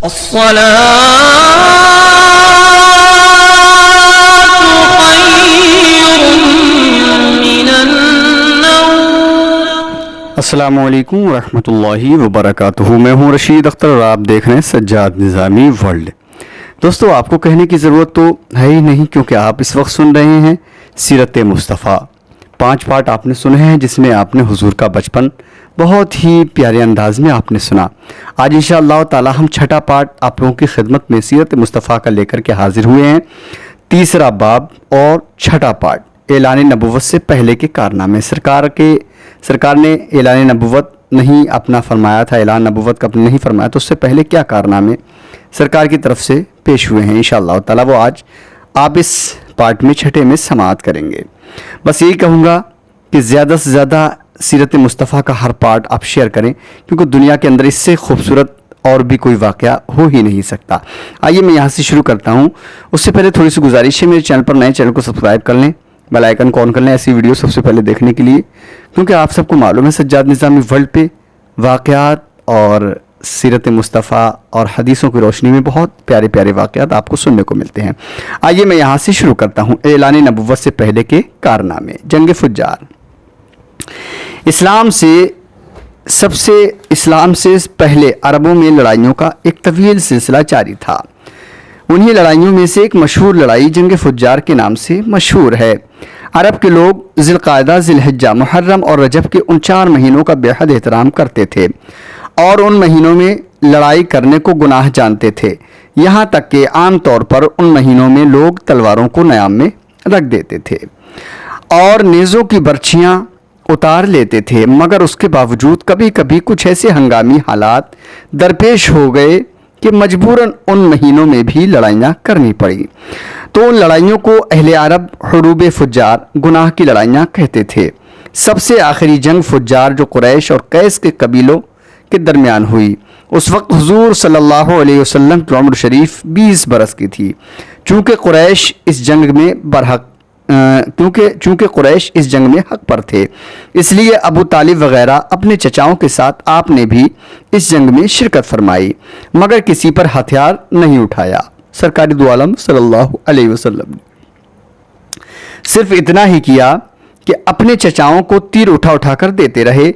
السلام علیکم ورحمۃ اللہ وبرکاتہ. میں ہوں رشید اختر اور آپ دیکھ رہے ہیں سجاد نظامی ورلڈ. دوستو, آپ کو کہنے کی ضرورت تو ہے ہی نہیں کیونکہ آپ اس وقت سن رہے ہیں سیرت مصطفیٰ. 5 پارٹ آپ نے سنے ہیں جس میں آپ نے حضور کا بچپن بہت ہی پیارے انداز میں آپ نے سنا. آج انشاءاللہ تعالی ہم 6ٹھا پارٹ آپ لوگوں کی خدمت میں سیرت مصطفیٰ کا لے کر کے حاضر ہوئے ہیں. 3 باب اور 6ٹھا پارٹ اعلان نبوت سے پہلے کے کارنامے. سرکار نے اعلان نبوت نہیں اپنا فرمایا تھا, اعلان نبوت کا اپنا نہیں فرمایا, تو اس سے پہلے کیا کارنامے سرکار کی طرف سے پیش ہوئے ہیں انشاءاللہ تعالی وہ آج آپ اس پارٹ میں 6ٹھے میں سماعت کریں گے. بس یہی کہوں گا کہ زیادہ سے زیادہ سیرت مصطفیٰ کا ہر پارٹ آپ شیئر کریں کیونکہ دنیا کے اندر اس سے خوبصورت اور بھی کوئی واقعہ ہو ہی نہیں سکتا. آئیے میں یہاں سے شروع کرتا ہوں. اس سے پہلے تھوڑی سی گزارش ہے, میرے چینل پر نئے چینل کو سبسکرائب کر لیں, بیل آئیکن کو آن کر لیں ایسی ویڈیو سب سے پہلے دیکھنے کے لیے, کیونکہ آپ سب کو معلوم ہے سجاد نظامی ورلڈ پہ واقعات اور سیرت مصطفیٰ اور حدیثوں کی روشنی میں بہت پیارے پیارے واقعات آپ کو سننے کو ملتے ہیں. آئیے میں یہاں سے شروع کرتا ہوں. اعلان نبوت سے پہلے کے کارنامے. جنگ فجار. اسلام سے پہلے عربوں میں لڑائیوں کا ایک طویل سلسلہ جاری تھا. انہی لڑائیوں میں سے ایک مشہور لڑائی جنگ فجار کے نام سے مشہور ہے. عرب کے لوگ ذی القعدہ, ذی الحجہ, محرم اور رجب کے ان 4 مہینوں کا بے حد احترام کرتے تھے اور ان مہینوں میں لڑائی کرنے کو گناہ جانتے تھے. یہاں تک کہ عام طور پر ان مہینوں میں لوگ تلواروں کو نیام میں رکھ دیتے تھے اور نیزوں کی برچھیاں اتار لیتے تھے, مگر اس کے باوجود کبھی کبھی کچھ ایسے ہنگامی حالات درپیش ہو گئے کہ مجبوراً ان مہینوں میں بھی لڑائیاں کرنی پڑی. تو ان لڑائیوں کو اہل عرب حروب فجار, گناہ کی لڑائیاں کہتے تھے. سب سے آخری جنگ فجار جو قریش اور قیس کے قبیلوں کے درمیان ہوئی, اس وقت حضور صلی اللہ علیہ وسلم کی عمر شریف 20 برس کی تھی. چونکہ قریش اس جنگ میں حق پر تھے, اس لیے ابو طالب وغیرہ اپنے چچاؤں کے ساتھ آپ نے بھی اس جنگ میں شرکت فرمائی, مگر کسی پر ہتھیار نہیں اٹھایا. سرکاری دو عالم صلی اللہ علیہ وسلم نے صرف اتنا ہی کیا کہ اپنے چچاؤں کو تیر اٹھا کر دیتے رہے.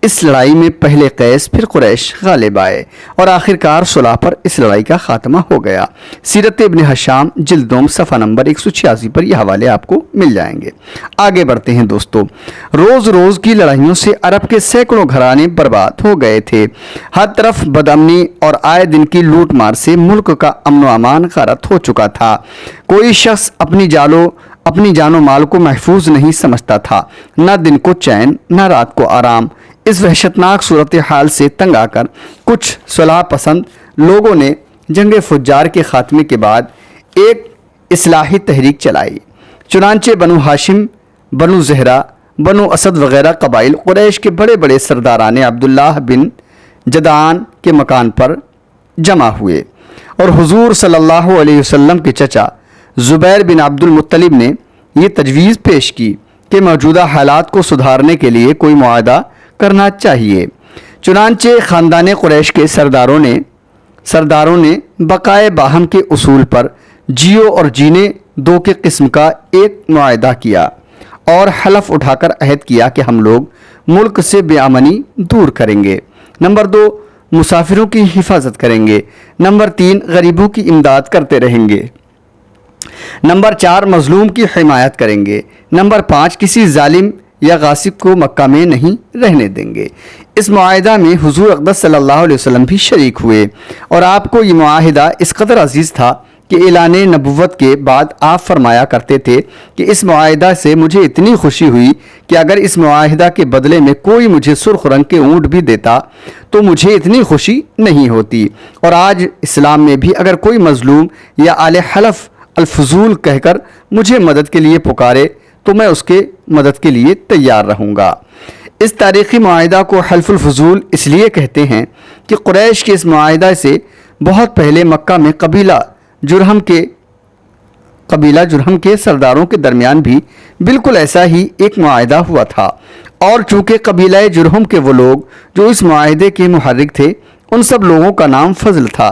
اس لڑائی میں پہلے قیس پھر قریش غالب آئے اور آخرکار صلح پر اس لڑائی کا خاتمہ ہو گیا. سیرت ابن ہشام جلد 2 صفحہ نمبر 186 پر یہ حوالے آپ کو مل جائیں گے. آگے بڑھتے ہیں دوستو. روز کی لڑائیوں سے عرب کے سینکڑوں گھرانے برباد ہو گئے تھے. ہر طرف بدامنی اور آئے دن کی لوٹ مار سے ملک کا امن و امان غارت ہو چکا تھا. کوئی شخص اپنی جان و مال کو محفوظ نہیں سمجھتا تھا. نہ دن کو چین نہ رات کو آرام. اس وحشتناک صورتحال سے تنگ آ کر کچھ صلح پسند لوگوں نے جنگ فجار کے خاتمے کے بعد ایک اصلاحی تحریک چلائی. چنانچہ بنو ہاشم, بنو زہرہ, بنو اسد وغیرہ قبائل قریش کے بڑے بڑے سرداران عبداللہ بن جدعان کے مکان پر جمع ہوئے اور حضور صلی اللہ علیہ وسلم کے چچا زبیر بن عبد المطلب نے یہ تجویز پیش کی کہ موجودہ حالات کو سدھارنے کے لیے کوئی معاہدہ کرنا چاہیے. چنانچہ خاندان قریش کے سرداروں نے بقائے باہم کے اصول پر جیو اور جینے دو کے قسم کا ایک معاہدہ کیا اور حلف اٹھا کر عہد کیا کہ ہم لوگ ملک سے بے امنی دور کریں گے. نمبر 2, مسافروں کی حفاظت کریں گے. نمبر 3, غریبوں کی امداد کرتے رہیں گے. نمبر 4, مظلوم کی حمایت کریں گے. نمبر 5, کسی ظالم یا غاصب کو مکہ میں نہیں رہنے دیں گے. اس معاہدہ میں حضور اقدس صلی اللہ علیہ وسلم بھی شریک ہوئے اور آپ کو یہ معاہدہ اس قدر عزیز تھا کہ اعلان نبوت کے بعد آپ فرمایا کرتے تھے کہ اس معاہدہ سے مجھے اتنی خوشی ہوئی کہ اگر اس معاہدہ کے بدلے میں کوئی مجھے سرخ رنگ کے اونٹ بھی دیتا تو مجھے اتنی خوشی نہیں ہوتی. اور آج اسلام میں بھی اگر کوئی مظلوم یا آل حلف الفضول کہہ کر مجھے مدد کے لیے پکارے تو میں اس کے مدد کے لیے تیار رہوں گا. اس تاریخی معاہدہ کو حلف الفضول اس لیے کہتے ہیں کہ قریش کے اس معاہدہ سے بہت پہلے مکہ میں قبیلہ جرہم کے سرداروں کے درمیان بھی بالکل ایسا ہی ایک معاہدہ ہوا تھا. اور چونکہ قبیلہ جرہم کے وہ لوگ جو اس معاہدے کے محرک تھے ان سب لوگوں کا نام فضل تھا،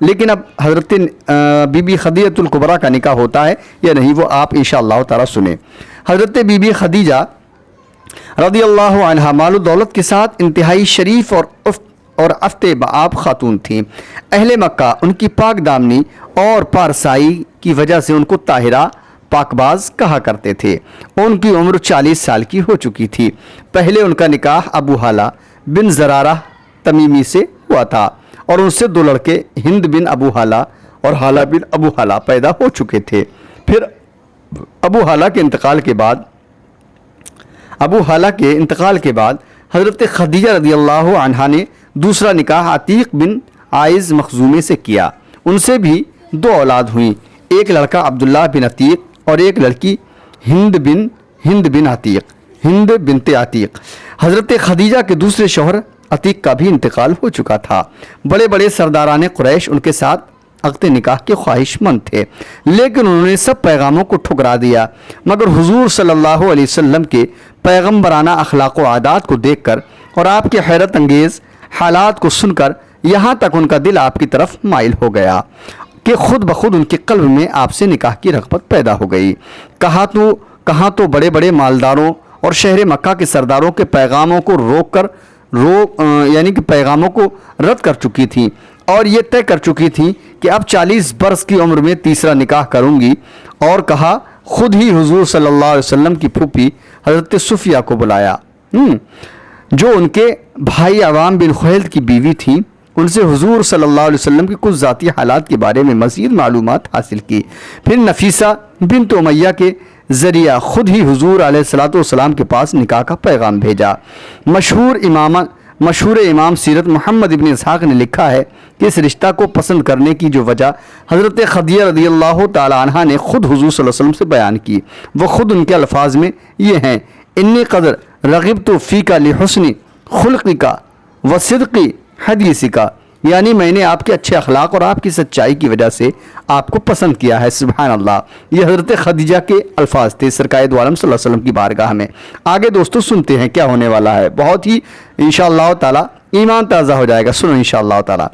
لیکن اب حضرت بی بی خدیجہ الکبریٰ کا نکاح ہوتا ہے یا نہیں وہ آپ انشاءاللہ تعالی سنیں۔ حضرت بی بی خدیجہ رضی اللہ عنہا مال و دولت کے ساتھ انتہائی شریف اور افتِ بآب خاتون تھیں۔ اہل مکہ ان کی پاک دامنی اور پارسائی کی وجہ سے ان کو طاہرہ پاک باز کہا کرتے تھے۔ ان کی عمر 40 سال کی ہو چکی تھی۔ پہلے ان کا نکاح ابو حالہ بن زرارہ تمیمی سے ہوا تھا اور ان سے 2 لڑکے ہند بن ابو حالہ اور حالہ بن ابو حالہ پیدا ہو چکے تھے۔ پھر ابو حالہ کے انتقال کے بعد حضرت خدیجہ رضی اللہ عنہا نے دوسرا نکاح عتیق بن عائز مخزومی سے کیا۔ ان سے بھی 2 اولاد ہوئیں، ایک لڑکا عبداللہ بن عتیق اور ایک لڑکی ہند بنت عتیق۔ حضرت خدیجہ کے دوسرے شوہر عتیق کا بھی انتقال ہو چکا تھا۔ بڑے بڑے سرداران قریش ان کے ساتھ عقد نکاح کے خواہش مند تھے، لیکن انہوں نے سب پیغاموں کو ٹھکرا دیا، مگر حضور صلی اللہ علیہ وسلم کے پیغمبرانہ اخلاق و عادات کو دیکھ کر اور آپ کے حیرت انگیز حالات کو سن کر یہاں تک ان کا دل آپ کی طرف مائل ہو گیا کہ خود بخود ان کے قلب میں آپ سے نکاح کی رغبت پیدا ہو گئی۔ کہاں تو بڑے بڑے مالداروں اور شہر مکہ کے سرداروں کے پیغاموں کو پیغاموں کو رد کر چکی تھیں اور یہ طے کر چکی تھیں کہ اب 40 برس کی عمر میں تیسرا نکاح کروں گی، اور کہا خود ہی حضور صلی اللہ علیہ وسلم کی پھوپھی حضرت صفیہ کو بلایا جو ان کے بھائی عوام بن خیلد کی بیوی تھی۔ ان سے حضور صلی اللہ علیہ وسلم کی کچھ ذاتی حالات کے بارے میں مزید معلومات حاصل کی۔ پھر نفیسہ بنت امیہ کے ذریعہ خود ہی حضور علیہ الصلوۃ والسلام کے پاس نکاح کا پیغام بھیجا۔ مشہور امام سیرت محمد ابن اسحاق نے لکھا ہے کہ اس رشتہ کو پسند کرنے کی جو وجہ حضرت خدیجہ رضی اللہ تعالی عنہا نے خود حضور صلی اللہ علیہ وسلم سے بیان کی، وہ خود ان کے الفاظ میں یہ ہیں: انی قدر رغبت فیک لحسن خلقک و صدق حدیثک، یعنی میں نے آپ کے اچھے اخلاق اور آپ کی سچائی کی وجہ سے آپ کو پسند کیا ہے۔ سبحان اللہ، یہ حضرت خدیجہ کے الفاظ تھے سرکار دو عالم صلی اللہ علیہ وسلم کی بارگاہ میں۔ آگے دوستو سنتے ہیں کیا ہونے والا ہے، بہت ہی انشاءاللہ تعالی ایمان تازہ ہو جائے گا۔ سنو انشاءاللہ تعالی،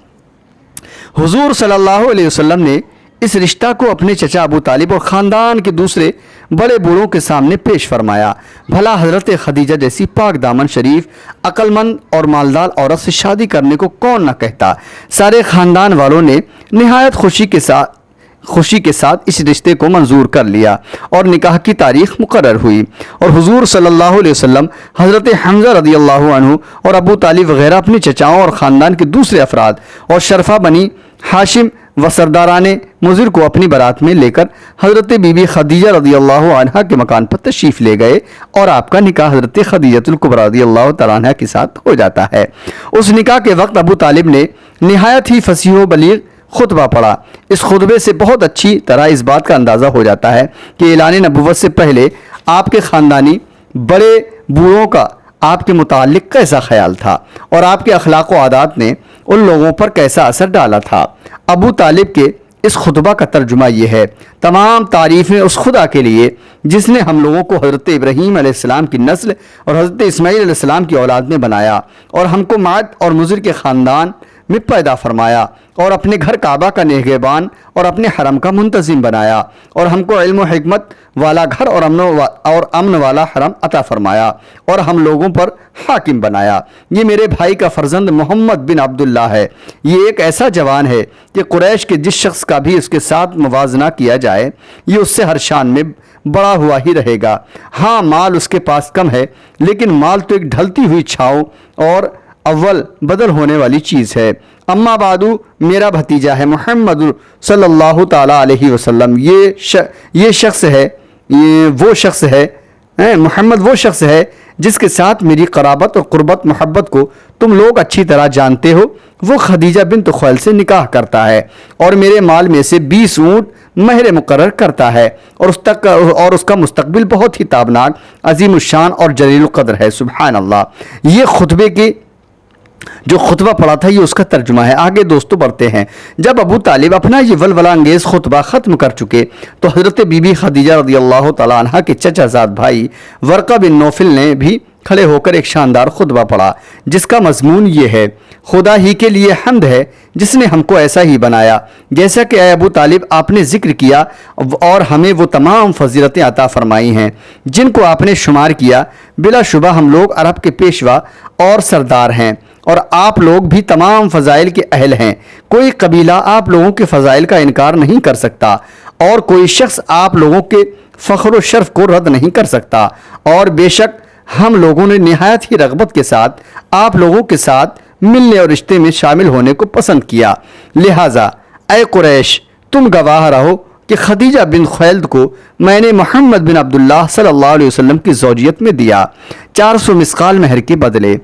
حضور صلی اللہ علیہ وسلم نے اس رشتہ کو اپنے چچا ابو طالب اور خاندان کے دوسرے بڑے بوڑھوں کے سامنے پیش فرمایا۔ بھلا حضرت خدیجہ جیسی پاک دامن شریف عقل مند اور مالدار عورت سے شادی کرنے کو کون نہ کہتا۔ سارے خاندان والوں نے نہایت خوشی کے ساتھ اس رشتے کو منظور کر لیا اور نکاح کی تاریخ مقرر ہوئی، اور حضور صلی اللہ علیہ وسلم حضرت حمزہ رضی اللہ عنہ اور ابو طالب وغیرہ اپنے چچاؤں اور خاندان کے دوسرے افراد اور شرفا بنی ہاشم و سرداران مضر کو اپنی بارات میں لے کر حضرت بی بی خدیجہ رضی اللہ عنہا کے مکان پر تشریف لے گئے، اور آپ کا نکاح حضرت خدیجہ الکبریٰ رضی اللہ تعالیٰ عنہا کے ساتھ ہو جاتا ہے۔ اس نکاح کے وقت ابو طالب نے نہایت ہی فصیح و بلیغ خطبہ پڑھا۔ اس خطبے سے بہت اچھی طرح اس بات کا اندازہ ہو جاتا ہے کہ اعلان نبوت سے پہلے آپ کے خاندانی بڑے بوڑھوں کا آپ کے متعلق کیسا خیال تھا اور آپ کے اخلاق و عادات نے ان لوگوں پر کیسا اثر ڈالا تھا۔ ابو طالب کے اس خطبہ کا ترجمہ یہ ہے: تمام تعریفیں اس خدا کے لیے جس نے ہم لوگوں کو حضرت ابراہیم علیہ السلام کی نسل اور حضرت اسماعیل علیہ السلام کی اولاد میں بنایا، اور ہم کو معد اور مضر کے خاندان میں پیدا فرمایا، اور اپنے گھر کعبہ کا نگہبان اور اپنے حرم کا منتظم بنایا، اور ہم کو علم و حکمت والا گھر اور امن والا حرم عطا فرمایا، اور ہم لوگوں پر حاکم بنایا۔ یہ میرے بھائی کا فرزند محمد بن عبداللہ ہے۔ یہ ایک ایسا جوان ہے کہ قریش کے جس شخص کا بھی اس کے ساتھ موازنہ کیا جائے یہ اس سے ہر شان میں بڑا ہوا ہی رہے گا۔ ہاں، مال اس کے پاس کم ہے، لیکن مال تو ایک ڈھلتی ہوئی چھاؤں اور اول بدل ہونے والی چیز ہے۔ اما بعدو، میرا بھتیجا ہے محمد صلی اللہ تعالیٰ علیہ وسلم، یہ شخص ہے، محمد وہ شخص ہے جس کے ساتھ میری قرابت اور قربت محبت کو تم لوگ اچھی طرح جانتے ہو۔ وہ خدیجہ بنت خویلد سے نکاح کرتا ہے اور میرے مال میں سے 20 اونٹ مہر مقرر کرتا ہے، اور اس کا مستقبل بہت ہی تابناک، عظیم الشان اور جلیل القدر ہے۔ سبحان اللہ۔ یہ خطبے کی جو خطبہ پڑھا تھا یہ اس کا ترجمہ ہے۔ آگے دوستو بڑھتے ہیں۔ جب ابو طالب اپنا یہ ولولہ انگیز خطبہ ختم کر چکے تو حضرت بی بی خدیجہ رضی اللہ تعالیٰ عنہ کے چچا زاد بھائی ورقہ بن نوفل نے بھی کھڑے ہو کر ایک شاندار خطبہ پڑھا جس کا مضمون یہ ہے: خدا ہی کے لیے حمد ہے جس نے ہم کو ایسا ہی بنایا جیسا کہ اے ابو طالب آپ نے ذکر کیا، اور ہمیں وہ تمام فضیلتیں عطا فرمائی ہیں جن کو آپ نے شمار کیا۔ بلا شبہ ہم لوگ عرب کے پیشوا اور سردار ہیں، اور آپ لوگ بھی تمام فضائل کے اہل ہیں۔ کوئی قبیلہ آپ لوگوں کے فضائل کا انکار نہیں کر سکتا، اور کوئی شخص آپ لوگوں کے فخر و شرف کو رد نہیں کر سکتا، اور بے شک ہم لوگوں نے نہایت ہی رغبت کے ساتھ آپ لوگوں کے ساتھ ملنے اور رشتے میں شامل ہونے کو پسند کیا۔ لہٰذا اے قریش، تم گواہ رہو کہ خدیجہ بن خویلد کو میں نے محمد بن عبداللہ صلی اللہ علیہ وسلم کی زوجیت میں دیا 400 مسقال مہر کے بدلے۔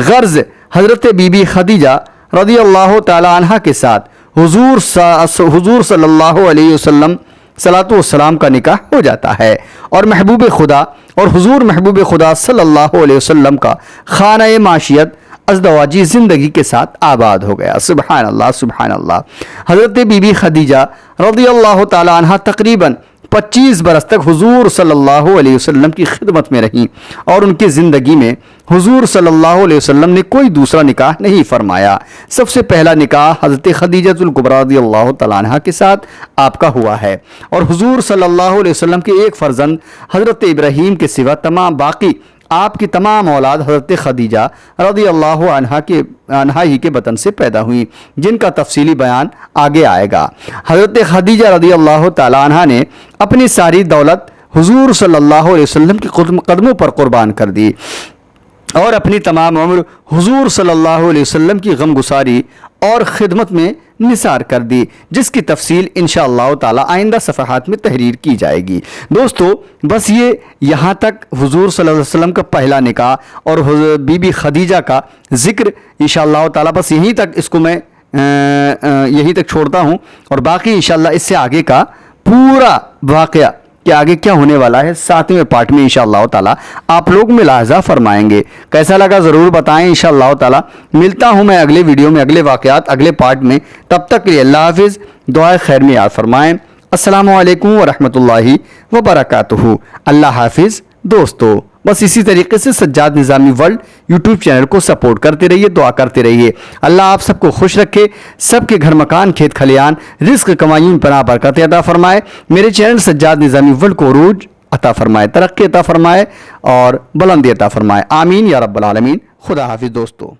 غرض حضرت بی بی خدیجہ رضی اللہ تعالی عنہ کے ساتھ حضور صلی اللہ علیہ وسلم صلاۃ والسلام کا نکاح ہو جاتا ہے، اور محبوب خدا اور حضور محبوب خدا صلی اللہ علیہ وسلم کا خانہ معیشت ازدواجی زندگی کے ساتھ آباد ہو گیا۔ سبحان اللہ، سبحان اللہ۔ حضرت بی بی خدیجہ رضی اللہ تعالی عنہ تقریباً 25 برس تک حضور صلی اللہ علیہ وسلم کی خدمت میں رہیں، اور ان کی زندگی میں حضور صلی اللہ علیہ وسلم نے کوئی دوسرا نکاح نہیں فرمایا۔ سب سے پہلا نکاح حضرت خدیجہ الکبریٰ رضی اللہ تعالی عنہ کے ساتھ آپ کا ہوا ہے، اور حضور صلی اللہ علیہ وسلم کے ایک فرزند حضرت ابراہیم کے سوا تمام باقی آپ کی تمام اولاد حضرت خدیجہ رضی اللہ عنہا ہی کے بطن سے پیدا ہوئیں، جن کا تفصیلی بیان آگے آئے گا۔ حضرت خدیجہ رضی اللہ تعالی عنہا نے اپنی ساری دولت حضور صلی اللہ علیہ وسلم کے قدموں پر قربان کر دی، اور اپنی تمام عمر حضور صلی اللہ علیہ وسلم کی غمگساری اور خدمت میں نثار کر دی، جس کی تفصیل انشاءاللہ تعالی آئندہ صفحات میں تحریر کی جائے گی۔ دوستو، بس یہ یہاں تک حضور صلی اللہ علیہ وسلم کا پہلا نکاح اور بی بی خدیجہ کا ذکر انشاءاللہ تعالی، بس یہیں تک اس کو میں یہیں تک چھوڑتا ہوں، اور باقی انشاءاللہ اس سے آگے کا پورا واقعہ کہ آگے کیا ہونے والا ہے 7ویں پارٹ میں انشاءاللہ تعالی آپ لوگ ملاحظہ فرمائیں گے۔ کیسا لگا ضرور بتائیں۔ انشاءاللہ تعالی ملتا ہوں میں اگلے ویڈیو میں، اگلے واقعات، اگلے پارٹ میں۔ تب تک کے لیے اللہ حافظ، دعائے خیر میں یاد فرمائیں۔ السلام علیکم ورحمۃ اللہ وبرکاتہ۔ اللہ حافظ دوستو۔ بس اسی طریقے سے سجاد نظامی ورلڈ یوٹیوب چینل کو سپورٹ کرتے رہیے، دعا کرتے رہیے۔ اللہ آپ سب کو خوش رکھے، سب کے گھر مکان کھیت کھلیان رزق کمائیوں میں پناہ برکت عطا فرمائے۔ میرے چینل سجاد نظامی ورلڈ کو عروج عطا فرمائے، ترقی عطا فرمائے، اور بلندی عطا فرمائے۔ آمین یا رب العالمین۔ خدا حافظ دوستو۔